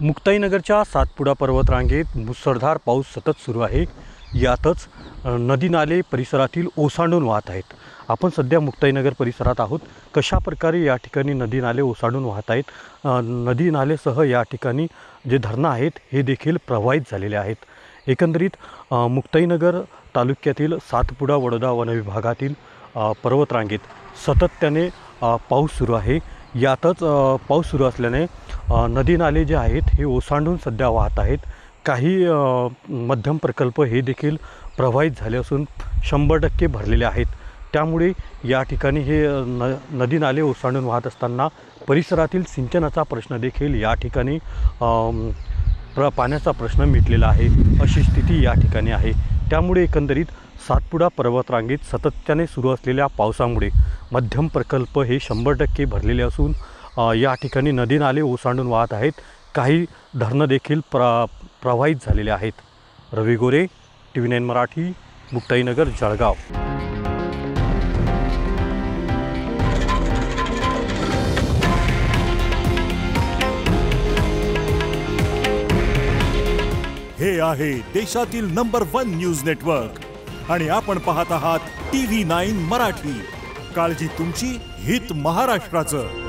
मुक्ताईनगरच्या सातपुडा पर्वतरांगेत मुसळधार पाऊस सतत सुरू आहे। यातच नदी नाले परिसरातील ओसांडून वाहत आहेत। आपण सध्या मुक्ताईनगर परिसरात आहोत। कशा प्रकारे या ठिकाणी नदी नाले ओसांडून वाहत आहेत, नदी नालेसह या ठिकाणी जे धरणं आहेत हे देखील प्रवाहित झालेले आहेत। एकंदरीत मुक्ताईनगर तालुक्यातील सातपुडा वडोदा वनविभागातील पर्वतरांगेत सातत्याने पाऊस सुरू आहे। यातच पाऊस सुरू असल्याने नदी नाले जे आहेत हे ओसांडून सध्या वाहत आहेत। काही मध्यम प्रकल्प हे देखील प्रवाहित झाले असून 100% भरलेले आहेत। त्यामुळे या ठिकाणी हे नदी नाले ओसांडून वाहत असताना परिसरातील सिंचनाचा प्रश्न देखील या ठिकाणी पाण्याचा प्रश्न मिटलेला आहे, अशी स्थिती या ठिकाणी आहे। त्यामुळे एकंदरीत सातपुडा पर्वतरांगेत सातत्याने सुरू असलेल्या पावसामुळे मध्यम प्रकल्प हे 100% भरलेले असून या ठिकाणी नदी नाले ओसांडून वाहत आहेत। काही धरणं देखील प्रवाहित झालेले आहेत। रवी गोरे, TV9 मराठी, मुक्ताईनगर, जळगाव। हे आहे देशातील नंबर 1 न्यूज नेटवर्क आणि आपण पाहत आहात TV9 मराठी। काळजी तुमची, हित महाराष्ट्राचं।